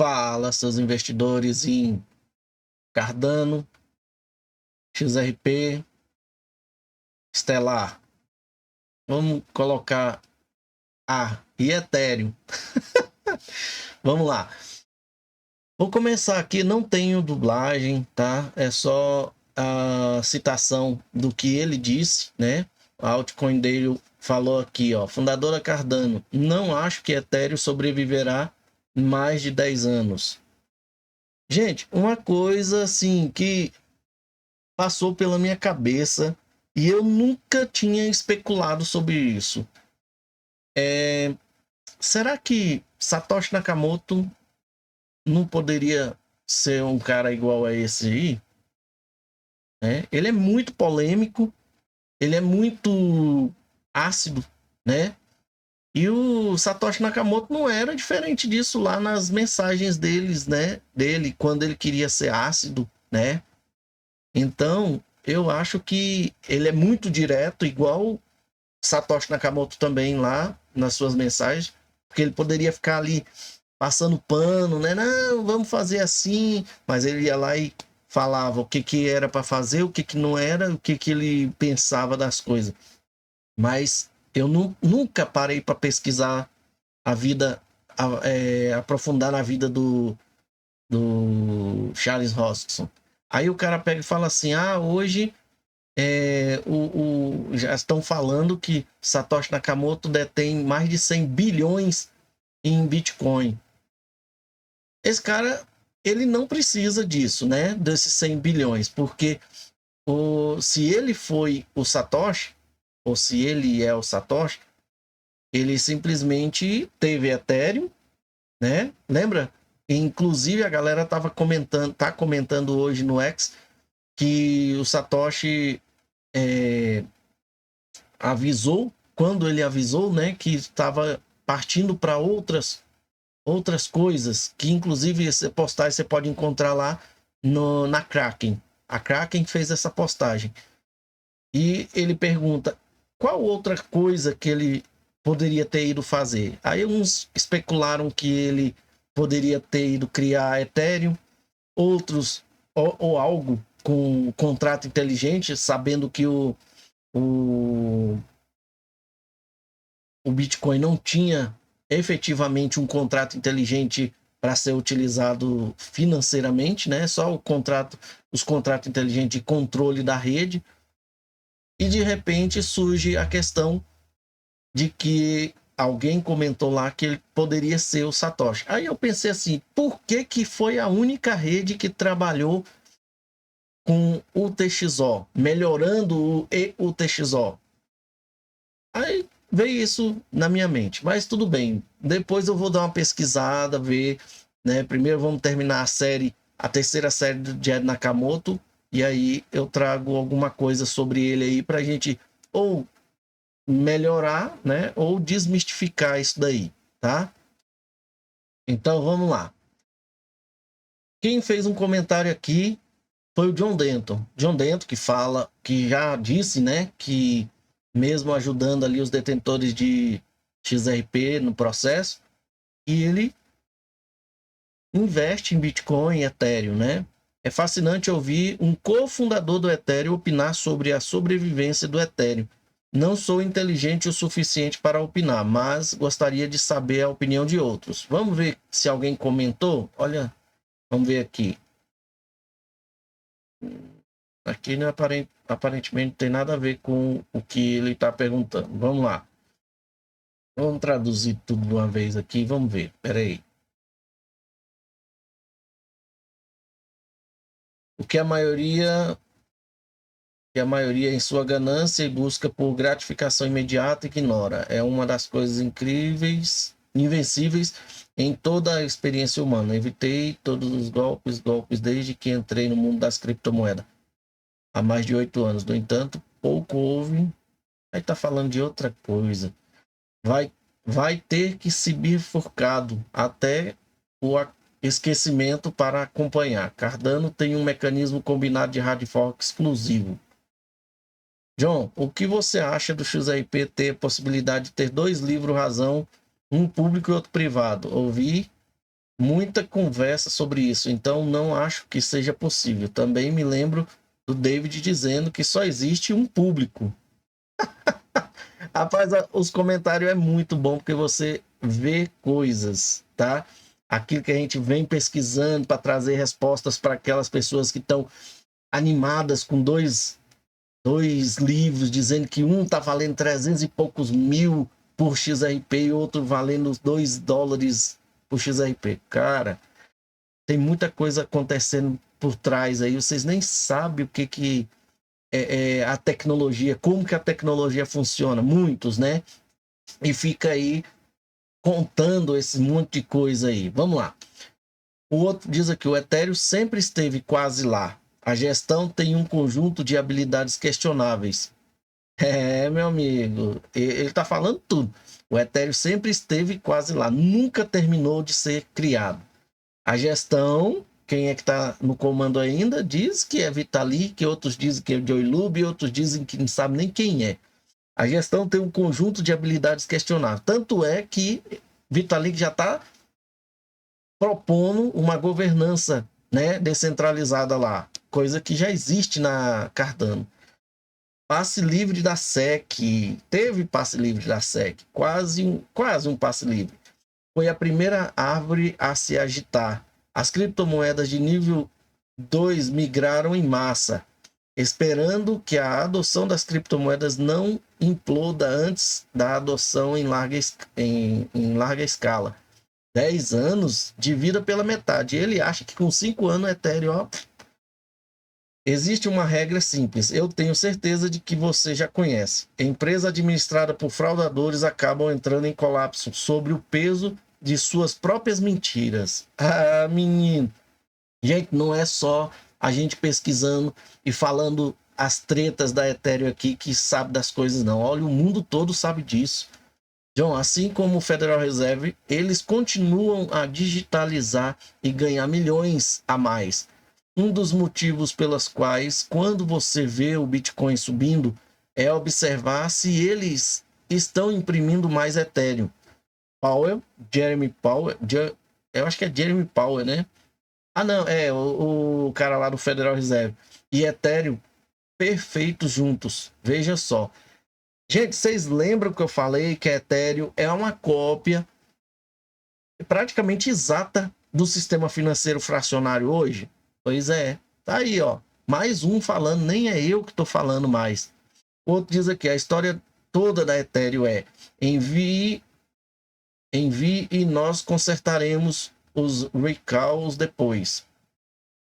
Fala, seus investidores em Cardano, XRP, Stellar. Vamos colocar e Ethereum. Vamos lá. Vou começar aqui, não tenho dublagem, tá? É só a citação do que ele disse, né? A altcoin dele falou aqui, ó. Fundadora Cardano, não acho que Ethereum sobreviverá mais de 10 anos. Gente, uma coisa assim que passou pela minha cabeça e eu nunca tinha especulado sobre isso. Será que Satoshi Nakamoto não poderia ser um cara igual a esse aí? Ele é muito polêmico, ele é muito ácido, né? E o Satoshi Nakamoto não era diferente disso lá nas mensagens deles, né? Dele, quando ele queria ser ácido, né? Então, eu acho que ele é muito direto, igual Satoshi Nakamoto também lá nas suas mensagens, porque ele poderia ficar ali passando pano, né? Não, vamos fazer assim, mas ele ia lá e falava o que era para fazer, o que não era, o que ele pensava das coisas. Mas eu nunca parei para pesquisar a vida, aprofundar na vida do Charles Hoskinson. Aí o cara pega e fala assim: hoje já estão falando que Satoshi Nakamoto detém mais de 100 bilhões em Bitcoin. Esse cara, ele não precisa disso, né? Desses 100 bilhões, porque se ele foi o Satoshi, ou se ele é o Satoshi, ele simplesmente teve Ethereum, né? Lembra? Inclusive a galera tá comentando hoje no X que o Satoshi avisou, quando ele avisou, né, que estava partindo para outras coisas, que inclusive essa postagem você pode encontrar lá na Kraken. A Kraken fez essa postagem. E ele pergunta qual outra coisa que ele poderia ter ido fazer. Aí uns especularam que ele poderia ter ido criar Ethereum, outros ou algo com contrato inteligente, sabendo que o Bitcoin não tinha efetivamente um contrato inteligente para ser utilizado financeiramente, né? Só os contratos inteligentes de controle da rede. E de repente surge a questão de que alguém comentou lá que ele poderia ser o Satoshi. Aí eu pensei assim, por que foi a única rede que trabalhou com o UTXO, melhorando o UTXO? Aí veio isso na minha mente, mas tudo bem. Depois eu vou dar uma pesquisada, ver, né? Primeiro vamos terminar a terceira série do Jed Nakamoto, e aí eu trago alguma coisa sobre ele aí pra gente ou melhorar, né? Ou desmistificar isso daí, tá? Então vamos lá. Quem fez um comentário aqui foi o John Denton. John Denton que já disse, né, que mesmo ajudando ali os detentores de XRP no processo, e ele investe em Bitcoin e Ethereum, né? É fascinante ouvir um cofundador do Ethereum opinar sobre a sobrevivência do Ethereum. Não sou inteligente o suficiente para opinar, mas gostaria de saber a opinião de outros. Vamos ver se alguém comentou? Olha, vamos ver aqui. Aqui não aparentemente não tem nada a ver com o que ele está perguntando. Vamos lá. Vamos traduzir tudo de uma vez aqui. Vamos ver. Espera aí. O que a maioria em sua ganância e busca por gratificação imediata ignora. É uma das coisas incríveis, invencíveis em toda a experiência humana. Evitei todos os golpes desde que entrei no mundo das criptomoedas. Há mais de 8 anos. No entanto, pouco houve. Aí tá falando de outra coisa. Vai ter que se bifurcado até o esquecimento para acompanhar. Cardano tem um mecanismo combinado de hard fork exclusivo. John, o que você acha do XRP ter a possibilidade de ter 2 livros razão, um público e outro privado? Ouvi muita conversa sobre isso, então não acho que seja possível. Também me lembro do David dizendo que só existe um público. Rapaz, os comentários é muito bom porque você vê coisas, tá? Aquilo que a gente vem pesquisando para trazer respostas para aquelas pessoas que estão animadas com dois livros, dizendo que um tá valendo 300 e poucos mil por XRP e outro valendo $2 por XRP. Cara, tem muita coisa acontecendo por trás aí, vocês nem sabem o que é a tecnologia, como que a tecnologia funciona, muitos, né? E fica aí contando esse monte de coisa aí. Vamos lá. O outro diz aqui, o Ethereum sempre esteve quase lá. A gestão tem um conjunto de habilidades questionáveis. É, meu amigo, ele tá falando tudo. O Ethereum sempre esteve quase lá, nunca terminou de ser criado. A gestão, quem é que está no comando ainda, diz que é Vitalik, outros dizem que é Joe Lubin, outros dizem que não sabe nem quem é. A gestão tem um conjunto de habilidades questionáveis. Tanto é que Vitalik já está propondo uma governança, né, descentralizada lá, coisa que já existe na Cardano. Passe livre da SEC, teve passe livre da SEC, quase um passe livre. Foi a primeira árvore a se agitar. As criptomoedas de nível 2 migraram em massa, esperando que a adoção das criptomoedas não imploda antes da adoção em larga escala. 10 anos, divida pela metade. Ele acha que com 5 anos o Ethereum, ó, existe uma regra simples, eu tenho certeza de que você já conhece. Empresa administrada por fraudadores acabam entrando em colapso sobre o peso de suas próprias mentiras. Ah, menino. Gente, não é só a gente pesquisando e falando as tretas da Ethereum aqui que sabe das coisas, não. Olha, o mundo todo sabe disso. John, assim como o Federal Reserve, eles continuam a digitalizar e ganhar milhões a mais. Um dos motivos pelos quais, quando você vê o Bitcoin subindo, é observar se eles estão imprimindo mais Ethereum. Jeremy Powell, eu acho que é Jeremy Powell, né? Ah, não, é o cara lá do Federal Reserve. E Ethereum, perfeitos juntos. Veja só. Gente, vocês lembram que eu falei que Ethereum é uma cópia praticamente exata do sistema financeiro fracionário hoje? Pois é, tá aí, ó. Mais um falando, nem é eu que estou falando mais. Outro diz aqui, a história toda da Ethereum é envie e nós consertaremos os recalls depois.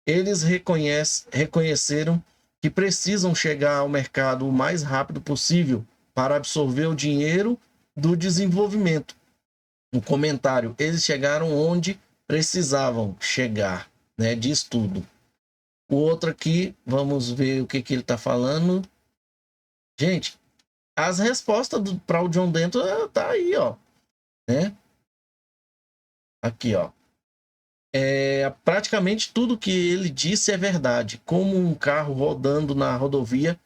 Eles reconheceram que precisam chegar ao mercado o mais rápido possível para absorver o dinheiro do desenvolvimento. Um comentário, eles chegaram onde precisavam chegar, né? Diz tudo. O outro aqui, vamos ver o que ele está falando. Gente, as respostas para o John Denton tá aí, ó, né? Aqui, ó. Praticamente tudo que ele disse é verdade, como um carro rodando na rodovia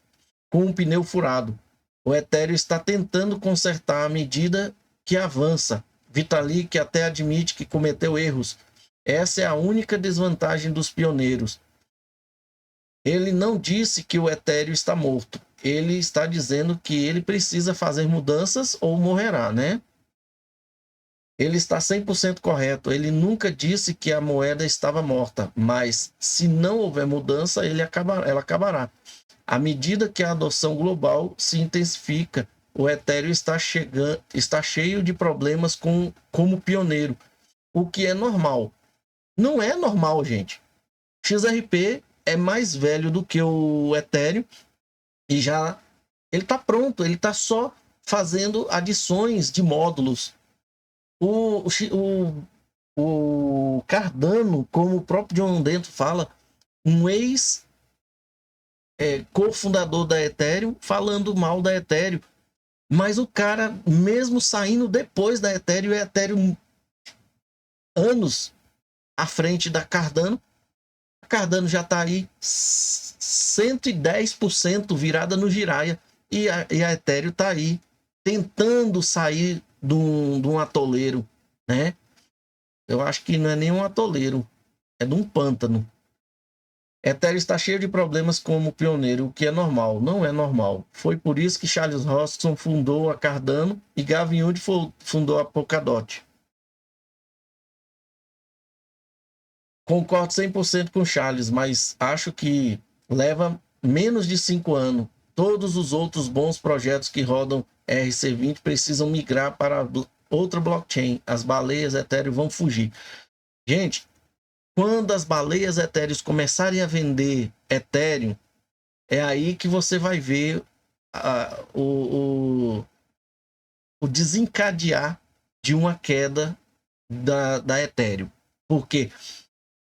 com um pneu furado. O Ethereum está tentando consertar à medida que avança. Vitalik até admite que cometeu erros. Essa é a única desvantagem dos pioneiros. Ele não disse que o Ethereum está morto. Ele está dizendo que ele precisa fazer mudanças ou morrerá, né? Ele está 100% correto. Ele nunca disse que a moeda estava morta, mas se não houver mudança, ela acabará. À medida que a adoção global se intensifica, o Ethereum está cheio de problemas como pioneiro, o que é normal. Não é normal, gente. XRP é mais velho do que o Ethereum e já ele está pronto, ele está só fazendo adições de módulos. O Cardano, como o próprio John Denton fala, um cofundador da Ethereum, falando mal da Ethereum. Mas o cara, mesmo saindo depois da Ethereum, é Ethereum anos à frente da Cardano. A Cardano já está aí 110% virada no giraia. E a Ethereum está aí tentando sair de um atoleiro, né? Eu acho que não é nem um atoleiro, é de um pântano. Ethereum está cheio de problemas como pioneiro, o que é normal. Não é normal. Foi por isso que Charles Hoskinson fundou a Cardano e Gavin Wood fundou a Polkadot. Concordo 100% com Charles, mas acho que leva menos de 5 anos. Todos os outros bons projetos que rodam RC20 precisam migrar para outra blockchain. As baleias Ethereum vão fugir. Gente, quando as baleias Ethereum começarem a vender Ethereum, é aí que você vai ver o desencadear de uma queda da Ethereum. Porque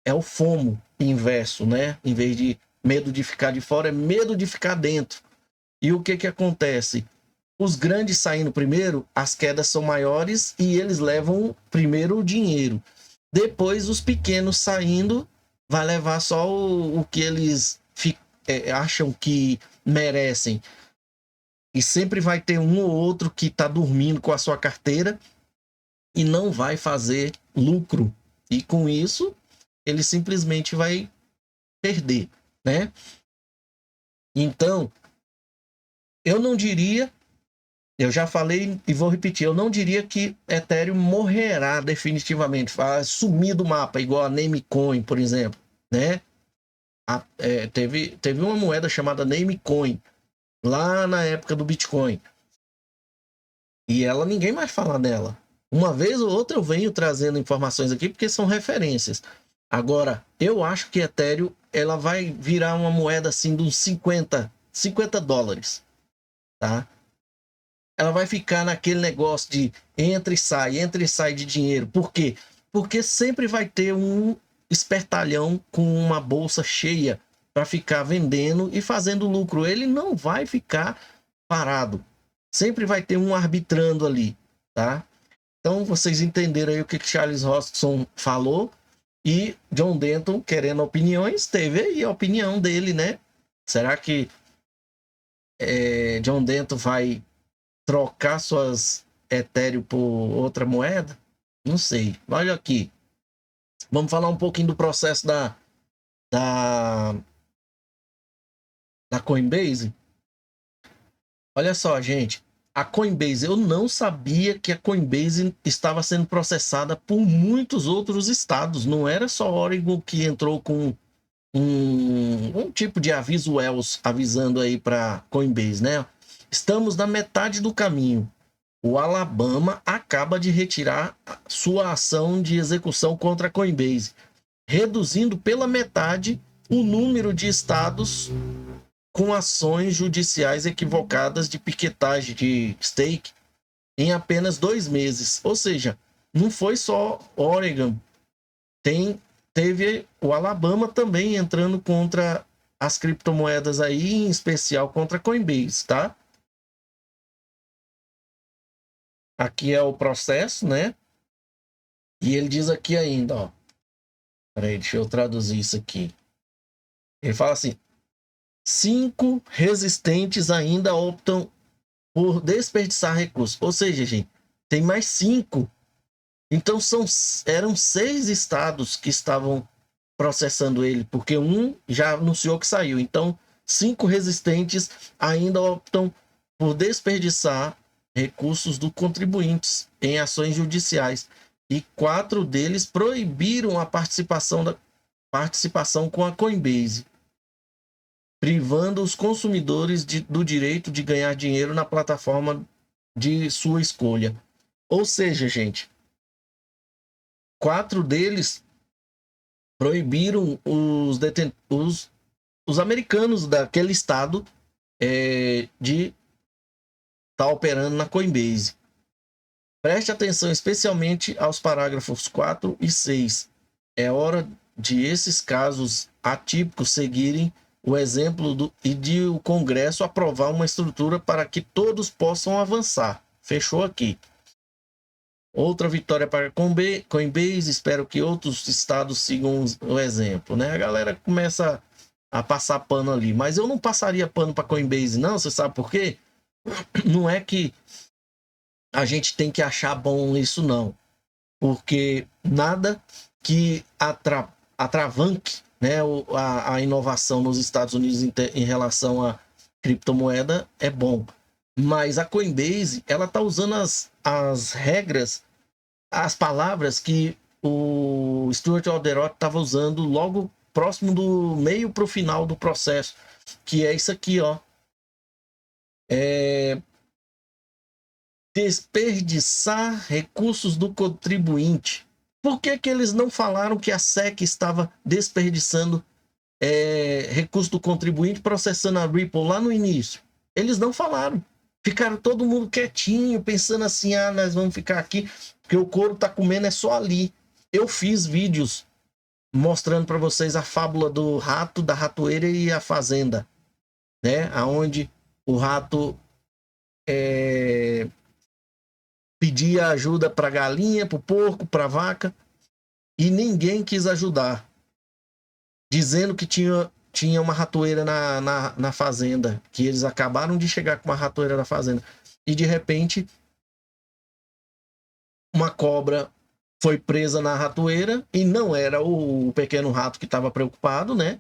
é o FOMO inverso, né? Em vez de medo de ficar de fora, é medo de ficar dentro. E o que acontece? Os grandes saindo primeiro, as quedas são maiores e eles levam primeiro o dinheiro. Depois, os pequenos saindo, vai levar só o que eles acham que merecem. E sempre vai ter um ou outro que está dormindo com a sua carteira e não vai fazer lucro. E com isso, ele simplesmente vai perder, né? Então, eu não diria, eu já falei e vou repetir, eu não diria que Ethereum morrerá definitivamente, vai sumir do mapa, igual a Namecoin, por exemplo, né? Teve uma moeda chamada Namecoin, lá na época do Bitcoin. E ela, ninguém mais fala dela. Uma vez ou outra eu venho trazendo informações aqui, porque são referências. Agora, eu acho que Ethereum, ela vai virar uma moeda assim de uns 50 dólares, tá? Ela vai ficar naquele negócio de entra e sai de dinheiro. Por quê? Porque sempre vai ter um espertalhão com uma bolsa cheia para ficar vendendo e fazendo lucro. Ele não vai ficar parado. Sempre vai ter um arbitrando ali, tá? Então, vocês entenderam aí o que Charles Hoskinson falou. E John Denton, querendo opiniões, teve aí a opinião dele, né? Será que John Denton vai trocar suas Ethereum por outra moeda? Não sei. Olha aqui. Vamos falar um pouquinho do processo da Coinbase? Olha só, gente. A Coinbase, eu não sabia que a Coinbase estava sendo processada por muitos outros estados. Não era só Oregon que entrou com um tipo de aviso else avisando aí para Coinbase, né? Estamos na metade do caminho. O Alabama acaba de retirar sua ação de execução contra a Coinbase, reduzindo pela metade o número de estados com ações judiciais equivocadas de piquetagem de stake em apenas 2 meses. Ou seja, não foi só Oregon, teve o Alabama também entrando contra as criptomoedas aí, em especial contra a Coinbase, tá? Aqui é o processo, né? E ele diz aqui ainda, ó. Peraí, deixa eu traduzir isso aqui. Ele fala assim: 5 resistentes ainda optam por desperdiçar recursos. Ou seja, gente, tem mais 5. Então eram 6 estados que estavam processando ele, porque um já anunciou que saiu. Então, 5 resistentes ainda optam por desperdiçar recursos dos contribuintes em ações judiciais. E 4 deles proibiram a participação com a Coinbase, privando os consumidores do direito de ganhar dinheiro na plataforma de sua escolha. Ou seja, gente, 4 deles proibiram os americanos daquele estado de estar operando na Coinbase. Preste atenção especialmente aos parágrafos 4 e 6. É hora de esses casos atípicos seguirem o exemplo e de o Congresso aprovar uma estrutura para que todos possam avançar. Fechou aqui. Outra vitória para Coinbase. Espero que outros estados sigam o exemplo, né? A galera começa a passar pano ali, mas eu não passaria pano para Coinbase, não. Você sabe por quê? Não é que a gente tem que achar bom isso, não. porque nada que atravanque, né, a inovação nos Estados Unidos em relação à criptomoeda é bom. Mas a Coinbase, ela está usando as regras, as palavras que o Stuart Alderoty estava usando logo próximo do meio para o final do processo, que é isso aqui, ó. Desperdiçar recursos do contribuinte. Por que eles não falaram que a SEC estava desperdiçando recursos do contribuinte processando a Ripple lá no início? Eles não falaram. Ficaram todo mundo quietinho, pensando assim, nós vamos ficar aqui, porque o couro tá comendo é só ali. Eu fiz vídeos mostrando para vocês a fábula do rato, da ratoeira e a fazenda, né? Aonde o rato pedia ajuda para galinha, para o porco, para a vaca, e ninguém quis ajudar, dizendo que tinha uma ratoeira na fazenda, que eles acabaram de chegar com uma ratoeira na fazenda, e de repente uma cobra foi presa na ratoeira, e não era o pequeno rato que estava preocupado, né?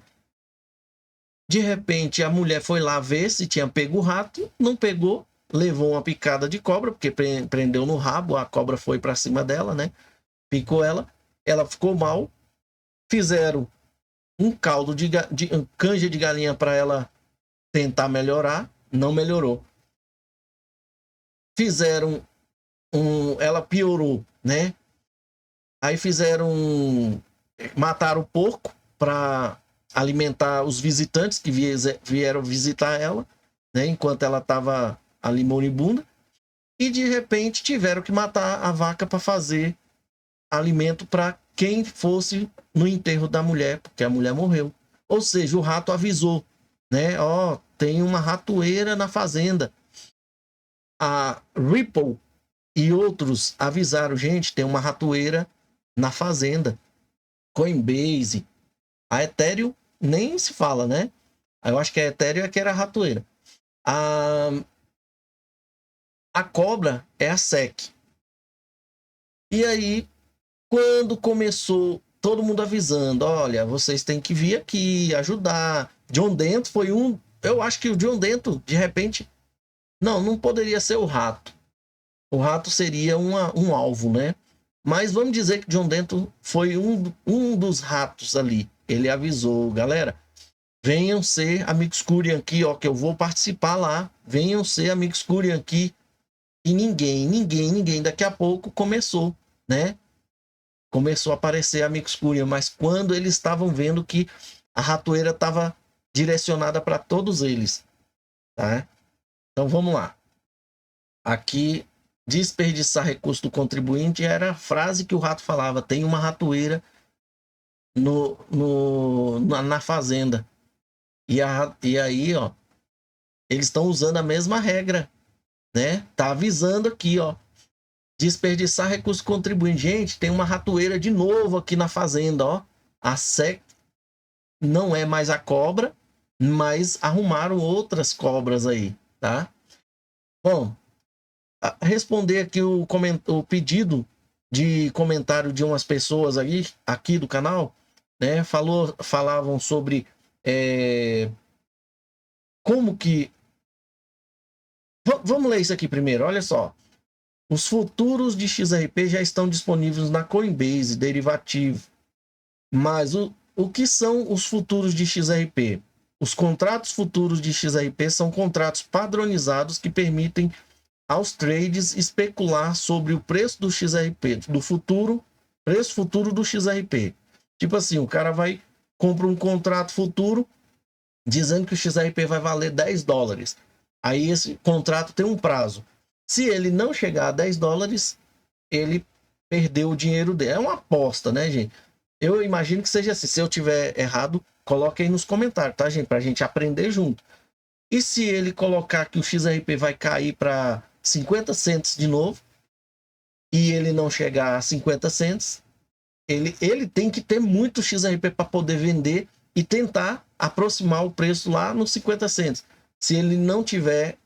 De repente a mulher foi lá ver se tinha pego o rato, não pegou, levou uma picada de cobra, porque prendeu no rabo, a cobra foi para cima dela, né? Picou ela ficou mal, fizeram um caldo de canja de galinha para ela tentar melhorar, não melhorou. Fizeram ela piorou, né? Aí mataram o porco para alimentar os visitantes que vieram visitar ela, né? Enquanto ela estava ali moribunda. E de repente tiveram que matar a vaca para fazer alimento para quem fosse no enterro da mulher, porque a mulher morreu. Ou seja, o rato avisou, né? Ó, tem uma ratoeira na fazenda. A Ripple e outros avisaram, gente, tem uma ratoeira na fazenda. Coinbase, a Ethereum nem se fala, né? Eu acho que a Ethereum é que era a ratoeira. A cobra é a SEC. E aí, quando começou, todo mundo avisando, olha, vocês têm que vir aqui ajudar. John Dento foi eu acho que o John Dento, de repente, não poderia ser o rato. O rato seria um alvo, né? Mas vamos dizer que John Dento foi um dos ratos ali. Ele avisou, galera, venham ser amigos Curian aqui, ó, que eu vou participar lá. Venham ser amigos Curian aqui. E ninguém. Daqui a pouco começou, né? Começou a aparecer amigos Curian, mas quando eles estavam vendo que a ratoeira estava direcionada para todos eles, tá? Então vamos lá. Aqui, desperdiçar recurso do contribuinte era a frase que o rato falava, tem uma ratoeira na fazenda. E aí, ó, eles estão usando a mesma regra, né? Tá avisando aqui, ó, desperdiçar recurso do contribuinte. Gente, tem uma ratoeira de novo aqui na fazenda, ó. A SEC não é mais a cobra, mas arrumaram outras cobras aí, tá? Bom, responder aqui o pedido de comentário de umas pessoas aqui do canal, né? Falavam sobre como que... Vamos ler isso aqui primeiro, olha só. Os futuros de XRP já estão disponíveis na Coinbase, derivativo. Mas o que são os futuros de XRP? Os contratos futuros de XRP são contratos padronizados que permitem aos trades especular sobre o preço do XRP, preço futuro do XRP. Tipo assim, o cara compra um contrato futuro dizendo que o XRP vai valer $10. Aí esse contrato tem um prazo. Se ele não chegar a $10, ele perdeu o dinheiro dele. É uma aposta, né, gente? Eu imagino que seja assim. Se eu tiver errado, coloque aí nos comentários, tá, gente? Pra gente aprender junto. E se ele colocar que o XRP vai cair para 50 cents de novo, e ele não chegar a 50 cents, ele tem que ter muito XRP para poder vender e tentar aproximar o preço lá nos 50 cents. Se ele não tiver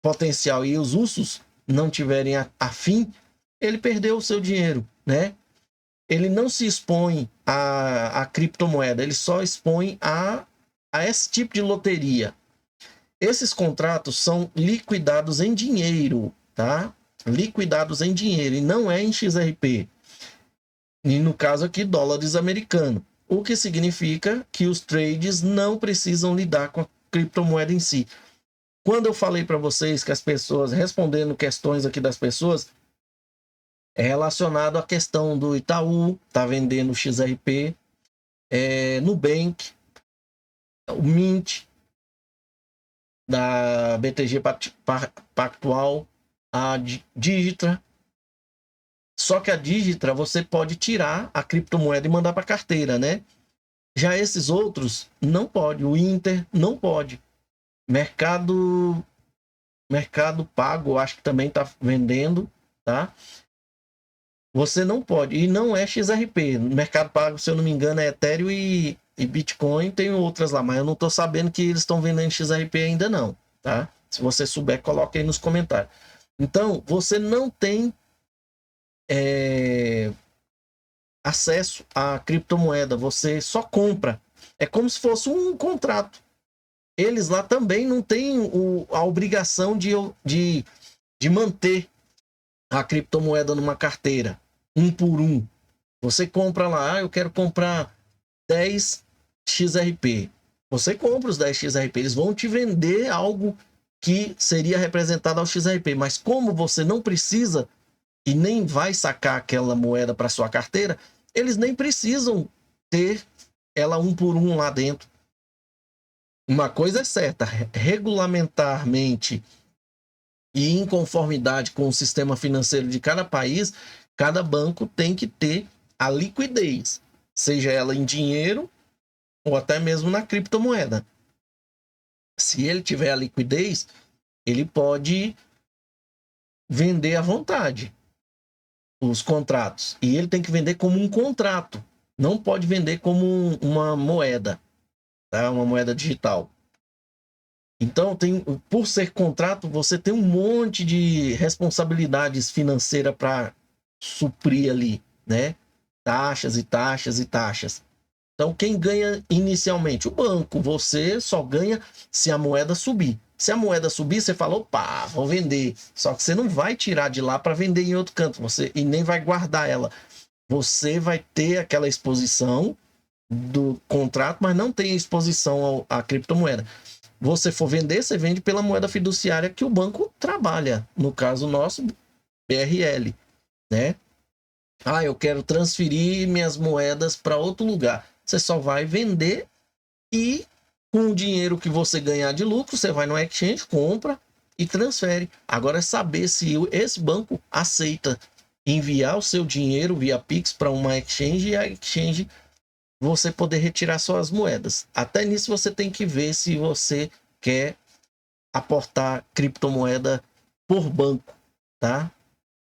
potencial e os ursos não tiverem afim, ele perdeu o seu dinheiro, né? ele não se expõe à criptomoeda, ele só expõe a esse tipo de loteria. Esses contratos são liquidados em dinheiro, tá? Liquidados em dinheiro, e não é em XRP. E no caso aqui, dólares americanos. O que significa que os trades não precisam lidar com a criptomoeda em si. Quando eu falei para vocês que as pessoas, respondendo questões aqui das pessoas, é relacionado à questão do Itaú, tá vendendo XRP, Nubank, o Mint, da BTG Pactual, a Digitra. Só que a Digitra você pode tirar a criptomoeda e mandar para carteira, né? Já esses outros não pode. O Inter não pode. Mercado Pago, acho que também está vendendo, tá? Você não pode. E não é XRP. No Mercado Pago, se eu não me engano, é Ethereum e Bitcoin. Tem outras lá, mas eu não estou sabendo que eles estão vendendo XRP ainda não, tá? Se você souber, coloque aí nos comentários. Então, você não tem acesso à criptomoeda. Você só compra. É como se fosse um contrato. Eles lá também não têm a obrigação de manter a criptomoeda numa carteira, um por um. Você compra lá, eu quero comprar 10 XRP. Você compra os 10 XRP, eles vão te vender algo que seria representado ao XRP, mas como você não precisa e nem vai sacar aquela moeda para sua carteira, eles nem precisam ter ela um por um lá dentro. Uma coisa é certa, regulamentarmente e em conformidade com o sistema financeiro de cada país, cada banco tem que ter a liquidez, seja ela em dinheiro ou até mesmo na criptomoeda. Se ele tiver a liquidez, ele pode vender à vontade os contratos. E ele tem que vender como um contrato, não pode vender como uma moeda, tá? Uma moeda digital. Então, por ser contrato, você tem um monte de responsabilidades financeiras para suprir ali, né? Taxas e taxas e taxas. Então, quem ganha inicialmente? O banco. Você só ganha se a moeda subir. Se a moeda subir, você fala, opa, vou vender. Só que você não vai tirar de lá para vender em outro canto. E nem vai guardar ela. Você vai ter aquela exposição do contrato, mas não tem exposição à criptomoeda. Você for vender, você vende pela moeda fiduciária que o banco trabalha. No caso nosso, BRL, né? Ah, eu quero transferir minhas moedas para outro lugar. Você só vai vender e com o dinheiro que você ganhar de lucro, você vai no exchange, compra e transfere. Agora é saber se esse banco aceita enviar o seu dinheiro via Pix para uma exchange e a exchange você poder retirar suas moedas. Até nisso você tem que ver se você quer aportar criptomoeda por banco, tá?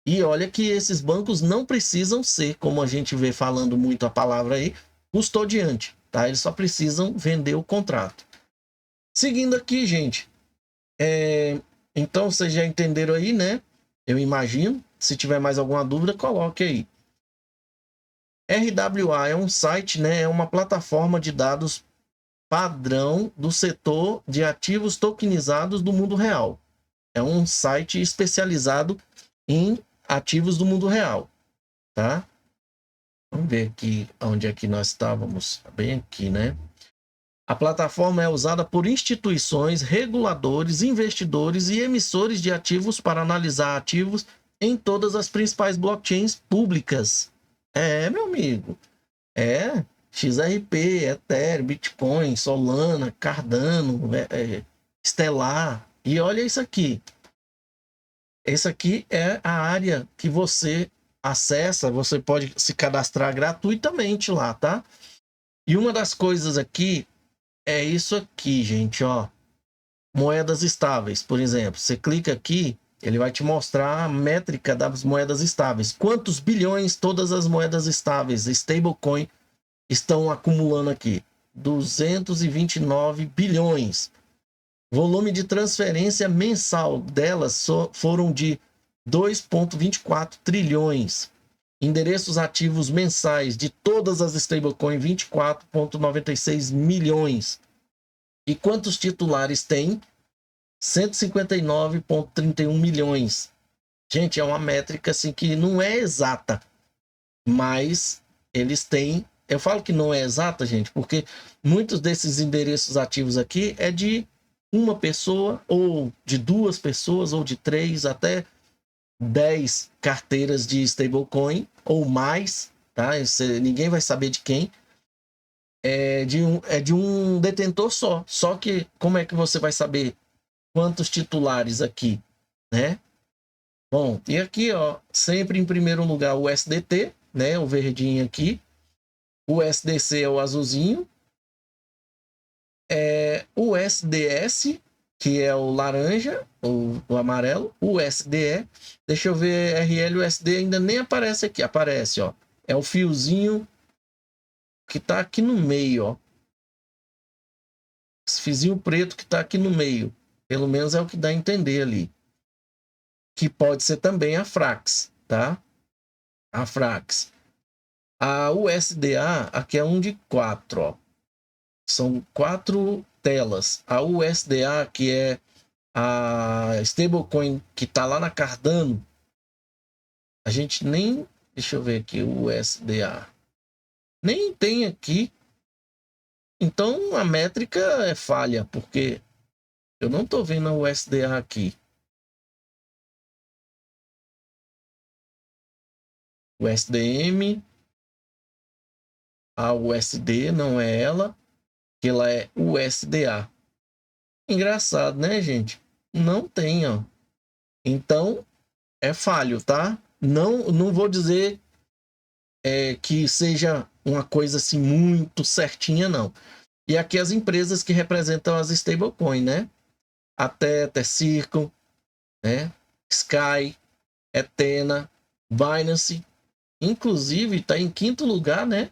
E olha que esses bancos não precisam ser, como a gente vê falando muito a palavra aí, custodiante, tá? Eles só precisam vender o contrato. Seguindo aqui, gente, então vocês já entenderam aí, né? Eu imagino. Se tiver mais alguma dúvida, coloque aí. RWA é um site, né? É uma plataforma de dados padrão do setor de ativos tokenizados do mundo real. É um site especializado em ativos do mundo real, tá? Vamos ver aqui onde é que nós estávamos. Bem aqui, né? A plataforma é usada por instituições, reguladores, investidores e emissores de ativos para analisar ativos em todas as principais blockchains públicas. Meu amigo. XRP, Ethereum, Bitcoin, Solana, Cardano, Stellar. E olha isso aqui. Essa aqui é a área que você acessa, você pode se cadastrar gratuitamente lá, tá? E uma das coisas aqui é isso aqui, gente, ó. Moedas estáveis, por exemplo. Você clica aqui, ele vai te mostrar a métrica das moedas estáveis. Quantos bilhões todas as moedas estáveis, stablecoin, estão acumulando aqui? 229 bilhões. Volume de transferência mensal delas foram de 2,24 trilhões. endereços ativos mensais de todas as stablecoins, 24,96 milhões. E quantos titulares tem? 159,31 milhões. Gente, é uma métrica assim que não é exata, mas eles têm. Eu falo que não é exata, gente, porque muitos desses endereços ativos aqui é de uma pessoa, ou de duas pessoas, ou de três, até 10 carteiras de stablecoin, ou mais, tá? Ninguém vai saber de quem. É de um detentor só. Só que como é que você vai saber quantos titulares aqui, né? Bom, e aqui, ó, sempre em primeiro lugar o USDT, né? O verdinho aqui. O USDC é o azulzinho. O USDS, que é o laranja, o amarelo. O USDE, deixa eu ver, RL USD ainda nem aparece aqui. Aparece, ó. É o fiozinho que tá aqui no meio, ó. Esse fiozinho preto que tá aqui no meio. Pelo menos é o que dá a entender ali. Que pode ser também a Frax, tá? A Frax. A USDA, aqui é um de 4, ó. São 4 telas. A USDA, que é a stablecoin que tá lá na Cardano, a gente nem... Deixa eu ver aqui, o USDA. Nem tem aqui. Então, a métrica é falha, porque eu não tô vendo a USDA aqui. O SDM, a USD não é ela, que ela é USDA. Engraçado, né, gente? Não tem, ó. Então, é falho, tá? Não vou dizer que seja uma coisa assim muito certinha, não. E aqui as empresas que representam as stablecoins, né? A Tether, Circle, né? Sky, Ethena, Binance. Inclusive, está em quinto lugar, né?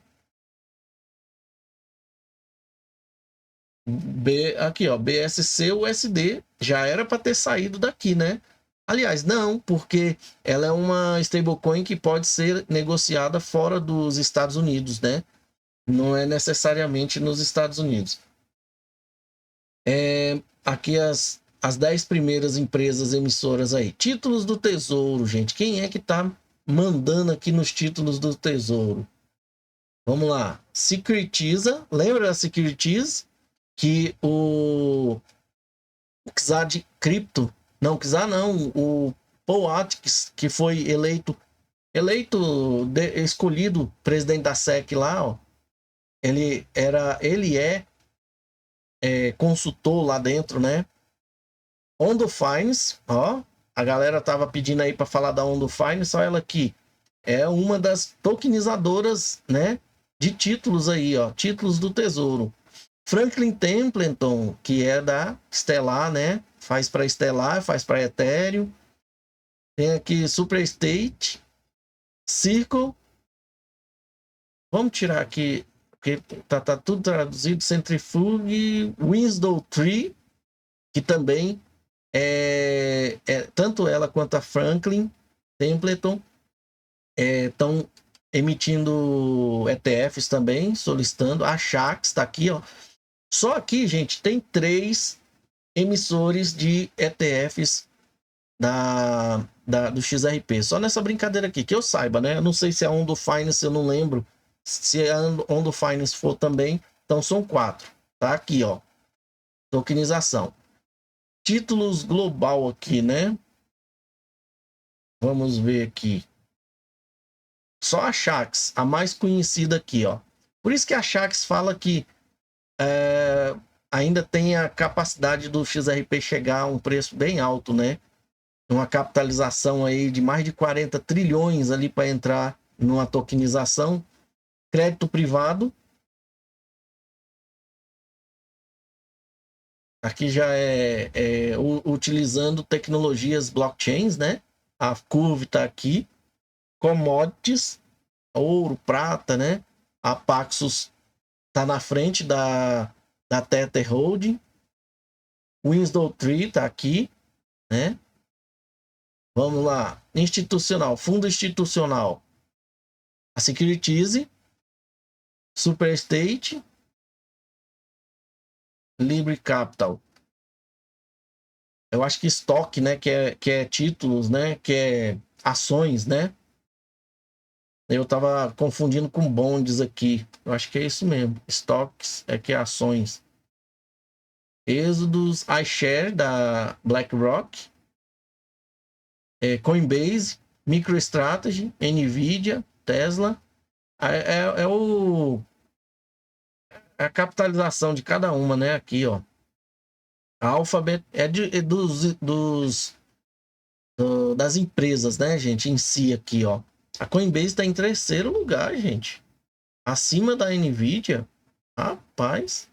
Aqui, ó, BSC USD já era para ter saído daqui, né? Aliás, não, porque ela é uma stablecoin que pode ser negociada fora dos Estados Unidos, né? Não é necessariamente nos Estados Unidos. Aqui as 10 primeiras empresas emissoras aí. Títulos do Tesouro, gente. Quem é que tá mandando aqui nos títulos do Tesouro? Vamos lá. Securitiza. Lembra da Securitiza? Que o Xad Crypto, não, Xad não, o Paul Atkins, que foi escolhido presidente da SEC lá, ó. Ele é consultor lá dentro, né? Ondo Finance, ó, a galera tava pedindo aí para falar da Ondo Finance, só ela aqui é uma das tokenizadoras, né, de títulos aí, ó, títulos do Tesouro. Franklin Templeton, que é da Stellar, né? Faz para Stellar, faz para Ethereum. Tem aqui Superstate, Circle. Vamos tirar aqui, porque tá tudo traduzido. Centrifuge, Winslow Tree, que também tanto ela quanto a Franklin Templeton estão emitindo ETFs também, solicitando. A Shax está aqui, ó. Só aqui, gente, tem 3 emissores de ETFs do XRP. Só nessa brincadeira aqui, que eu saiba, né? Eu não sei se é a Ondo Finance, eu não lembro. Se a Ondo Finance for também, então são 4. Tá aqui, ó. Tokenização. Títulos global aqui, né? Vamos ver aqui. Só a Shax, a mais conhecida aqui, ó. Por isso que a Shax fala que ainda tem a capacidade do XRP chegar a um preço bem alto, né? Uma capitalização aí de mais de 40 trilhões ali para entrar numa tokenização. Crédito privado. Aqui já utilizando tecnologias blockchains, né? A Curve está aqui. Commodities, ouro, prata, né? A Paxos está na frente da Tether Holding. Winslow Tree está aqui, né? Vamos lá. Institucional, fundo institucional. a Securitize, Superstate, Libre Capital. Eu acho que estoque, né? Que é títulos, né? Que é ações, né? Eu tava confundindo com bonds aqui. Eu acho que é isso mesmo. Estoques é que é ações. Êxodos, iShare da BlackRock, Coinbase, MicroStrategy, Nvidia, Tesla. É a capitalização de cada uma, né? Aqui, ó. A Alphabet é das empresas, né, gente? Em si aqui, ó. A Coinbase está em terceiro lugar, gente. Acima da Nvidia. Rapaz.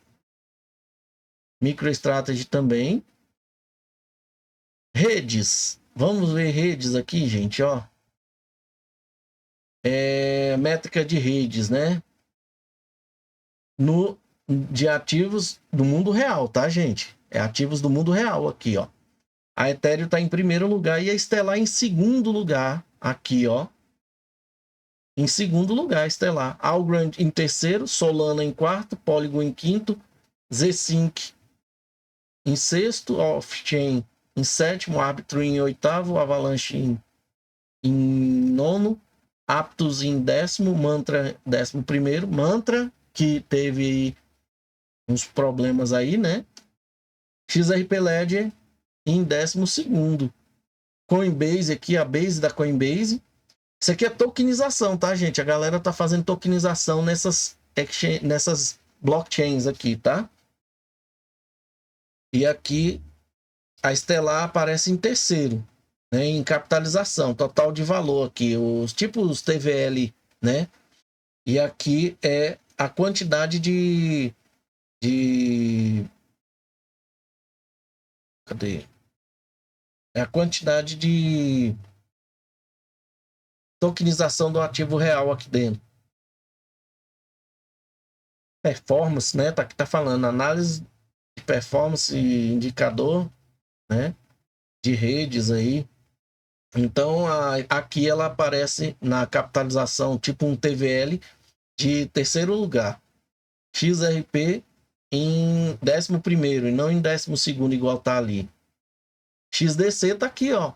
MicroStrategy também. Redes. Vamos ver redes aqui, gente, ó. Métrica de redes, né? De ativos do mundo real, tá, gente? É ativos do mundo real aqui, ó. A Ethereum está em primeiro lugar e a Stellar em segundo lugar aqui, ó. Em segundo lugar, Stellar. Algorand em terceiro, Solana em quarto, Polygon em quinto, Zsync em sexto, Off-Chain em sétimo, Arbitrum em oitavo, Avalanche em nono, Aptos em décimo, Mantra 11º, Mantra, que teve uns problemas aí, né? XRP Ledger em 12º. Coinbase aqui, a base da Coinbase. Isso aqui é tokenização, tá, gente? A galera tá fazendo tokenização nessas blockchains aqui, tá? E aqui a Stellar aparece em terceiro, né? Em capitalização, total de valor aqui, os tipos TVL, né? E aqui é a quantidade de cadê? É a quantidade de tokenização do ativo real aqui dentro. Performance, né? Tá falando análise de performance, indicador, né? De redes aí. Então, aqui ela aparece na capitalização tipo um TVL de terceiro lugar. XRP em 11º e não em 12º, igual tá ali. XDC tá aqui, ó.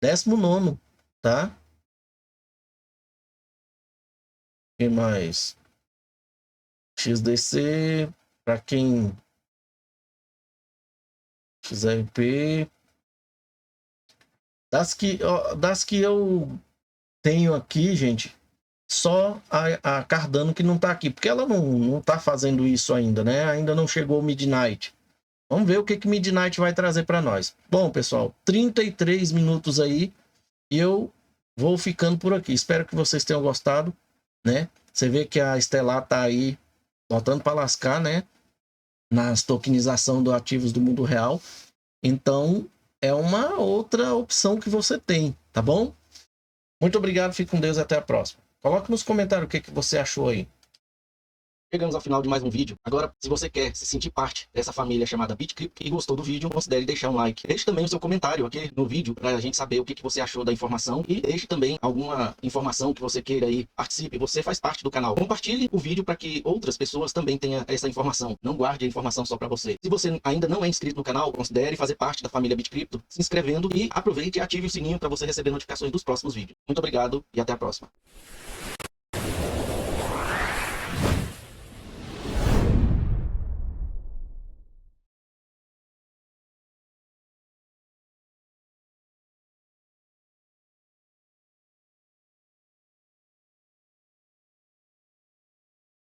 19º, tá? O que mais? XDC, para quem... XRP... Das que eu tenho aqui, gente, só a Cardano que não tá aqui, porque ela não tá fazendo isso ainda, né? Ainda não chegou o Midnight. Vamos ver o que Midnight vai trazer para nós. Bom, pessoal, 33 minutos aí e eu vou ficando por aqui. Espero que vocês tenham gostado, né? Você vê que a Stellar tá aí botando para lascar, né? Nas tokenização dos ativos do mundo real. Então, é uma outra opção que você tem, tá bom? Muito obrigado, fique com Deus e até a próxima. Coloque nos comentários o que você achou aí. Chegamos ao final de mais um vídeo. Agora, se você quer se sentir parte dessa família chamada BitCrypto e gostou do vídeo, considere deixar um like. Deixe também o seu comentário aqui no vídeo para a gente saber o que você achou da informação e deixe também alguma informação que você queira aí. Participe, você faz parte do canal. Compartilhe o vídeo para que outras pessoas também tenham essa informação. Não guarde a informação só para você. Se você ainda não é inscrito no canal, considere fazer parte da família BitCrypto, se inscrevendo e aproveite e ative o sininho para você receber notificações dos próximos vídeos. Muito obrigado e até a próxima.